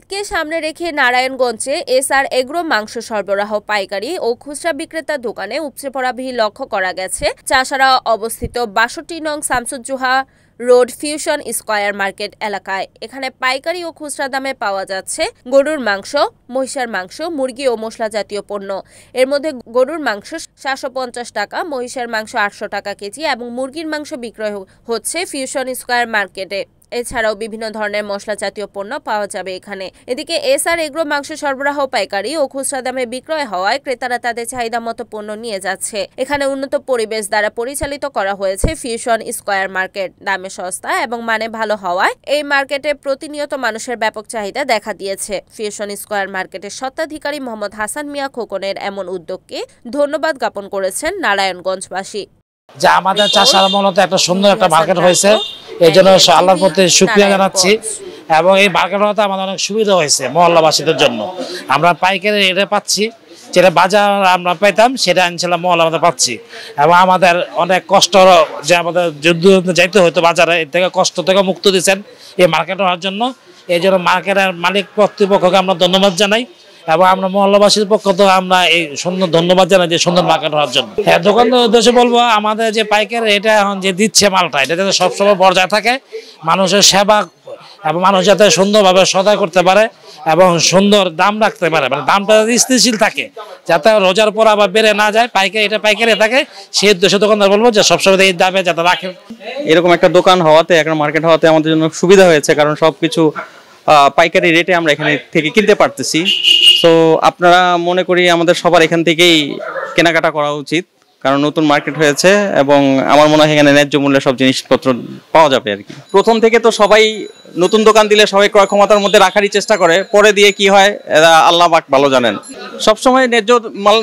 ঈদকে সামনে রেখে নারায়ণগঞ্জে এসআর এগ্রো মাংস সরবরাহ পাইকারি ও খুচরা বিক্রেতার দোকানে উপচে পড়া ভিড় লক্ষ্য করা গেছে চাষারা অবস্থিত ৬২ নং Shamsuzzoha road fusion square market এলাকায়। এখানে পাইকারি ও খুচরা দামে পাওয়া যাচ্ছে গরুর মাংস, মহিষের মাংস, মুরগি ও মশলা জাতীয় পণ্য। এর মধ্যে গরুর মাংস ৭৫০ টাকা, মহিষের মাংস ৮০০ টাকা কেজি এবং মুরগির মাংস বিক্রয় হচ্ছে ফিউশন স্কয়ার মার্কেটে। এছাড়াও বিভিন্ন ধরনের মশলা জাতীয় পণ্য পাওয়া যাবে এখানে। এদিকে এসআর এগ্রো মাংস সরবরাহ পাইকারি ও খুচরা দামে বিক্রয় হওয়ায় ক্রেতারা তাদের চাহিদা মতো পণ্য নিয়ে যাচ্ছে। এখানে উন্নত পরিবেশ দ্বারা পরিচালিত করা হয়েছে ফিউশন স্কয়ার মার্কেট। দামে সস্তা এবং মানে ভালো হওয়ায় এই মার্কেটে প্রতিনিয়ত মানুষের ব্যাপক চাহিদা দেখা দিয়েছে। ফিউশন স্কয়ার মার্কেটের স্বত্বাধিকারী মোহাম্মদ হাসান মিয়া খোকনের এমন উদ্যোগকে ধন্যবাদ জ্ঞাপন করেছেন নারায়ণগঞ্জবাসী। যে আমাদের চাষার মূলত একটা সুন্দর একটা মার্কেট হয়েছে, এই জন্য আল্লাহর প্রতি শুকরিয়া জানাচ্ছি। এবং এই মার্কেট হতে আমাদের অনেক সুবিধা হয়েছে মহল্লাবাসীদের জন্য। আমরা পাইকারি রেটে পাচ্ছি, যেটা বাজার আমরা পেতাম সেটা ইনশাআল্লাহ মহল্লা আমাদের পাচ্ছি। এবং আমাদের অনেক কষ্ট যে আমাদের যুদ্ধ যাইতে হতো বাজারে, এর থেকে কষ্ট থেকে মুক্ত দিচ্ছেন এই মার্কেট হওয়ার জন্য। এই জন্য মার্কেটের মালিক কর্তৃপক্ষকে আমরা ধন্যবাদ জানাই এবং আমরা মহল্লাবাসীর পক্ষ থেকে আমরা এই সুন্দর ধন্যবাদ জানাই যে সুন্দর মার্কেট হওয়ার জন্য। হ্যাঁ, দোকানদার উদ্দেশ্যে বলবো আমাদের যে পাইকারি এটা এখন যে দিচ্ছে মালটা, এটা যাতে সবসময় বজায় থাকে, মানুষের সেবা এবং মানুষ যাতে সুন্দরভাবে সদাই করতে পারে এবং সুন্দর দাম রাখতে পারে, মানে দামটা স্থিতিশীল থাকে, যাতে রোজার পর আবার বেড়ে না যায়, পাইকারি থাকে, সেই উদ্দেশ্যে দোকানদার বলবো যে সবসময় এই দামে যাতে রাখে। এরকম একটা দোকান হওয়াতে, একটা মার্কেট হওয়াতে আমাদের জন্য সুবিধা হয়েছে, কারণ সবকিছু পাইকারি রেটে আমরা এখানে থেকে কিনতে পারতেছি। তো আপনারা মনে করি আমাদের সবার এখান থেকেই কেনাকাটা করা উচিত, কারণ নতুন মার্কেট হয়েছে এবং আমার মনে হয় এখানে ন্যায্য মূল্যে সব জিনিসপত্র পাওয়া যাবে আর কি। প্রথম থেকে তো সবাই নতুন দোকান দিলে সবাই ক্রয় ক্ষমতার মধ্যে রাখারই চেষ্টা করে, পরে দিয়ে কি হয় এরা আল্লাহ পাক ভালো জানেন। সবসময় ন্যায্য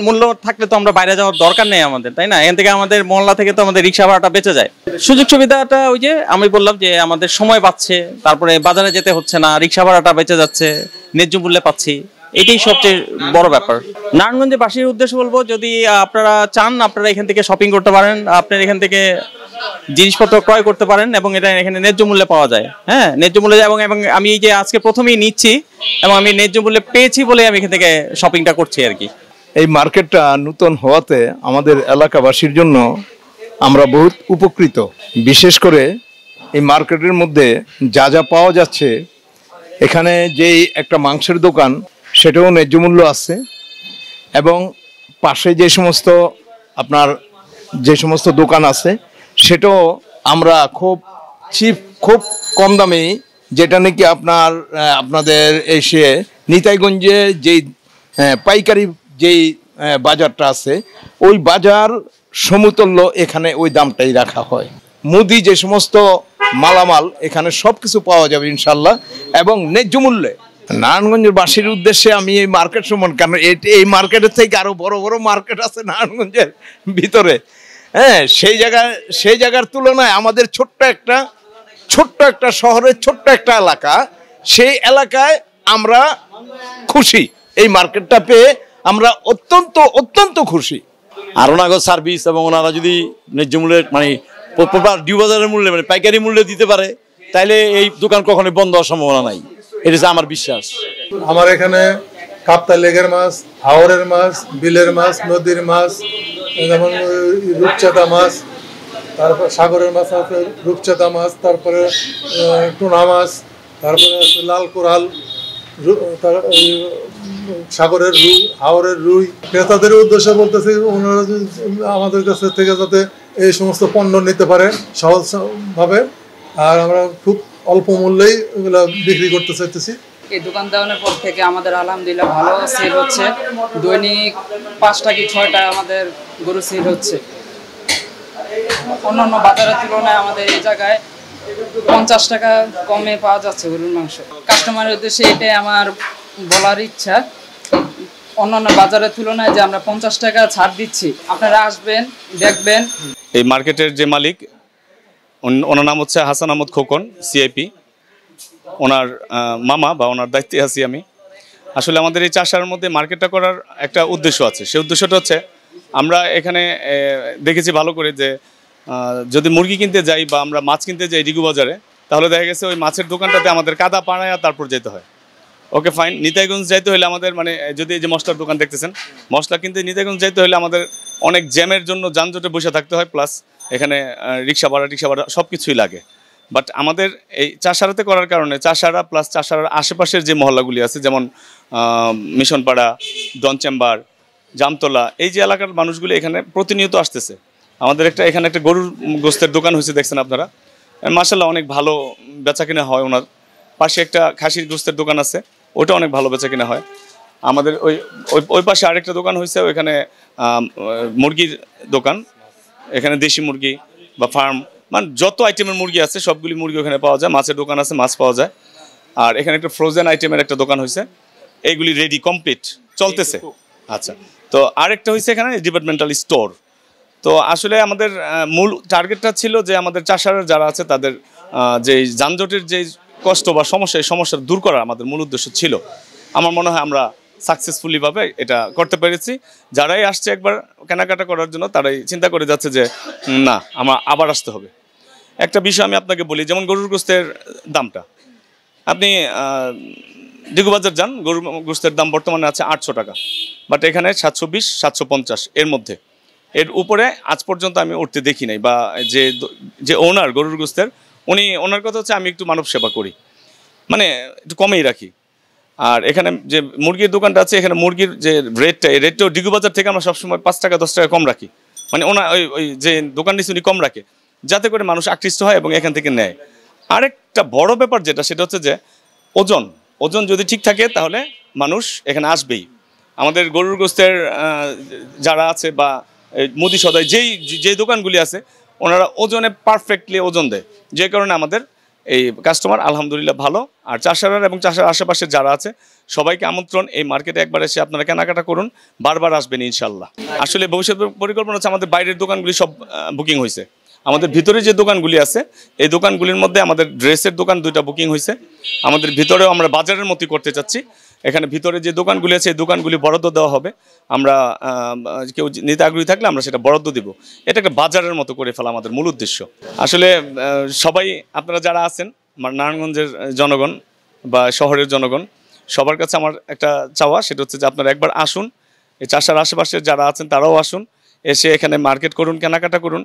মূল্য থাকলে তো আমরা বাইরে যাওয়ার দরকার নেই আমাদের, তাই না? এখান থেকে আমাদের মহল্লা থেকে তো আমাদের রিক্সা ভাড়াটা বেঁচে যায়। সুযোগ সুবিধাটা ওই যে আমি বললাম যে আমাদের সময় পাচ্ছে, তারপরে বাজারে যেতে হচ্ছে না, রিক্সা ভাড়াটা বেঁচে যাচ্ছে, ন্যায্য মূল্যে পাচ্ছি, এটাই সবচেয়ে বড় ব্যাপার। নারায়ণগঞ্জবাসীর উদ্দেশ্যে বলবো, যদি আপনারা চান আপনারা এখান থেকে শপিং করতে পারেন, আপনারা এখান থেকে জিনিসপত্র ক্রয় করতে পারেন এবং এটা এখানে ন্যায্য মূল্যে পাওয়া যায়। হ্যাঁ, ন্যায্য মূল্যে, এবং আমি এই যে আজকে প্রথমেই নিচ্ছি এবং আমি ন্যায্য মূল্যে পেয়েছি বলে আমি এখান থেকে শপিংটা করছি আর কি। এই মার্কেটটা নতুন হওয়াতে আমাদের এলাকাবাসীর জন্য আমরা বহুত উপকৃত। বিশেষ করে এই মার্কেটের মধ্যে যা যা পাওয়া যাচ্ছে, এখানে যেই একটা মাংসের দোকান সেটাও ন্যায্য মূল্য আছে এবং পাশে যে সমস্ত দোকান আছে সেটাও আমরা খুব চিপ, খুব কম দামে, যেটা নাকি আপনাদের এসে নিতাইগঞ্জে যেই পাইকারি যেই বাজারটা আছে ওই বাজার সমতুল্য এখানে ওই দামটাই রাখা হয়। মুদি যে সমস্ত মালামাল এখানে সব কিছু পাওয়া যাবে ইনশাল্লাহ এবং ন্যায্য মূল্যে। নারায়ণগঞ্জের বাসীর উদ্দেশ্যে আমি এই মার্কেট সম্বন্ধে, কারণ এই মার্কেটের থেকে আরো বড় বড় মার্কেট আছে নারায়ণগঞ্জের ভিতরে, হ্যাঁ, সেই জায়গার তুলনায় আমাদের ছোট্ট একটা শহরের ছোট্ট একটা এলাকা, সেই এলাকায় আমরা খুশি। এই মার্কেটটা পেয়ে আমরা অত্যন্ত খুশি। আর ওনাকে সার্ভিস এবং ওনারা যদি ন্যায্য মূল্যে, মানে প্রপার ডিউ বাজারের মূল্যে, মানে পাইকারি মূল্যে দিতে পারে, তাইলে এই দোকান কখনোই বন্ধ হওয়ার সম্ভাবনা নাই, এটা হচ্ছে আমার বিশ্বাস। আমার এখানে কাপ্তা লেগের মাছ, হাওরের মাছ, বিলের মাছ, নদীর মাছ, যেমন রূপচাঁদা মাছ, তারপর সাগরের মাছ আছে রূপচাঁদা মাছ, তারপরে টুনা মাছ, তারপরে আছে লাল কোরাল, সাগরের রুই, হাওরের রুই। ক্রেতাদের উদ্দেশ্যে বলতেছি ওনারা আমাদের কাছে থেকে যাতে এই সমস্ত পণ্য নিতে পারে সহজভাবে, আর আমরা খুব অল্প মূল্যেই এগুলো বিক্রি করতে চাইতেছি। এই দোকান দেওয়ানোর পর থেকে আমাদের আলহামদুলিল্লাহ ভালো সেল হচ্ছে। দৈনিক 5টা কি 6টা আমাদের গরু সেল হচ্ছে। অন্যান্য বাজারের তুলনায় আমাদের এই জায়গায় 50 টাকা কমে পাওয়া যাচ্ছে গরুর মাংস। কাস্টমারের উদ্দেশ্যে এটাই আমার বলার ইচ্ছা, অন্যান্য বাজারের তুলনায় যে আমরা 50 টাকা ছাড় দিচ্ছি, আপনারা আসবেন, দেখবেন। এই মার্কেটের যে মালিক, ওনার নাম হচ্ছে হাসান আহমদ খোকন, সিআইপি। ওনার মামা বা ওনার দায়িত্বে আছি আমি। আসলে আমাদের এই চাষার মধ্যে মার্কেটটা করার একটা উদ্দেশ্য আছে। সেই উদ্দেশ্যটা হচ্ছে আমরা এখানে দেখেছি ভালো করে যে যদি মুরগি কিনতে যাই বা আমরা মাছ কিনতে যাই ডিগু বাজারে, তাহলে দেখা গেছে ওই মাছের দোকানটাতে আমাদের কাদা পাড়ায় তারপর যেতে হয়। Okay fine. নিতাইগঞ্জ যাইতে হলে আমাদের মানে যদি এই যে মশলার দোকান দেখতেছেন, মশলা কিন্তু নিতাইগঞ্জ যাইতে হলে আমাদের অনেক জ্যামের জন্য যানজটে বসে থাকতে হয়, প্লাস এখানে রিক্সা ভাড়া সব কিছুই লাগে। বাট আমাদের এই চাষারাতে করার কারণে চাষারা প্লাস চাষারার আশেপাশের যে মহল্লাগুলি আছে, যেমন মিশনপাড়া, ডন চেম্বার, জামতলা, এই যে এলাকার মানুষগুলি এখানে প্রতিনিয়ত আসতেছে। আমাদের এখানে একটা গরুর গোস্তের দোকান হয়েছে, দেখছেন আপনারা, মাশাআল্লাহ অনেক ভালো বেচা কিনা হয়। ওনার পাশে একটা খাসির গোস্তের দোকান আছে, ওটা অনেক ভালো বেচা কিনা হয়। আমাদের ওই পাশে আরেকটা দোকান হয়েছে, ওইখানে মুরগির দোকান, এখানে দেশি মুরগি বা ফার্ম, মানে যত আইটেমের মুরগি আছে সবগুলি মুরগি ওখানে পাওয়া যায়। মাছের দোকান আছে, মাছ পাওয়া যায়। আর এখানে একটা ফ্রোজেন আইটেমের একটা দোকান হয়েছে, এইগুলি রেডি কমপ্লিট চলতেছে। আচ্ছা, তো আরেকটা হয়েছে এখানে ডিপার্টমেন্টাল স্টোর। তো আসলে আমাদের মূল টার্গেটটা ছিল যে আমাদের চাষারা যারা আছে তাদের যে যানজটের যে কষ্ট বা সমস্যা, এই সমস্যা দূর করা আমাদের মূল উদ্দেশ্য ছিল। আমার মনে হয় আমরা সাকসেসফুলিভাবে এটা করতে পেরেছি। যারাই আসছে একবার কেনাকাটা করার জন্য তারাই চিন্তা করে যাচ্ছে যে না, আমার আবার আসতে হবে। একটা বিষয় আমি আপনাকে বলি, যেমন গরুর গোস্তের দামটা, আপনি ডিগুবাজার যান, গরুর গোস্তের দাম বর্তমানে আছে 800 টাকা, বাট এখানে 720, 750 এর মধ্যে। এর উপরে আজ পর্যন্ত আমি উঠতে দেখি নাই। বা যে ওনার গরুর গোস্তের, ওনার কথা হচ্ছে আমি একটু মানব সেবা করি, মানে একটু কমেই রাখি। আর এখানে যে মুরগির দোকানটা আছে, এখানে মুরগির যে রেটটা, এই রেটটাও ডিগুবাজার থেকে আমরা সবসময় 5 টাকা 10 টাকা কম রাখি। মানে ওই যে দোকান নিচে উনি কম রাখে, যাতে করে মানুষ আকৃষ্ট হয় এবং এখান থেকে নেয়। আরেকটা বড় ব্যাপার যেটা, সেটা হচ্ছে যে ওজন যদি ঠিক থাকে তাহলে মানুষ এখানে আসবেই। আমাদের গরুর গোস্তের যারা আছে বা মুদি সদাই যেই দোকানগুলি আছে, ওনারা ওজনে পারফেক্টলি ওজন দেয়, যে কারণে আমাদের এই কাস্টমার আলহামদুলিল্লাহ ভালো। আর চাষারা এবং চাষার আশেপাশে যারা আছে সবাইকে আমন্ত্রণ, এই মার্কেটে একবার এসে আপনারা কেনাকাটা করুন, বারবার আসবেন ইনশাল্লাহ। আসলে ভবিষ্যৎ পরিকল্পনা হচ্ছে আমাদের বাইরের দোকানগুলি সব বুকিং হয়েছে। আমাদের ভিতরে যে দোকানগুলি আছে, এই দোকানগুলির মধ্যে আমাদের ড্রেসের দোকান 2টা বুকিং হয়েছে। আমাদের ভিতরেও আমরা বাজারের মতোই করতে চাচ্ছি। এখানে ভিতরে যে দোকানগুলি আছে, এই দোকানগুলি বরাদ্দ দেওয়া হবে। আমরা কেউ নিতে আগ্রহী থাকলে আমরা সেটা বরাদ্দ দিব। এটা একটা বাজারের মতো করে ফেলা আমাদের মূল উদ্দেশ্য। আসলে সবাই আপনারা যারা আছেন, নারায়ণগঞ্জের জনগণ বা শহরের জনগণ, সবার কাছে আমার একটা চাওয়া, সেটা হচ্ছে যে আপনারা একবার আসুন, এই চাষার আশেপাশে যারা আছেন তারাও আসুন, এসে এখানে মার্কেট করুন, কেনাকাটা করুন,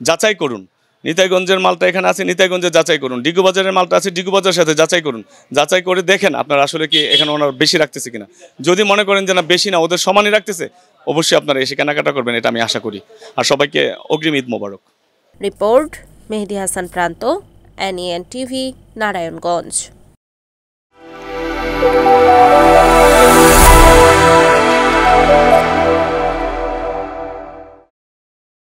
যাচাই করুন। নিতাইগঞ্জের মালটা এখানে আছে, নিতাইগঞ্জে যাচাই করুন। ডিগুবাজারের মালটা আছে, ডিগুবাজারের সাথে যাচাই করুন। যাচাই করে দেখেন আপনারা আসলে কি এখানে ওনারা বেশি রাখতেছে কিনা। যদি মনে করেন যে না, বেশি না, ওদের সমানই রাখতেছে, অবশ্যই আপনারা এসে কেনাকাটা করবেন, এটা আমি আশা করি। আর সবাইকে অগ্রিম ঈদ মোবারক। রিপোর্ট মেহেদি হাসান প্রান্ত, NEN TV, নারায়ণগঞ্জ।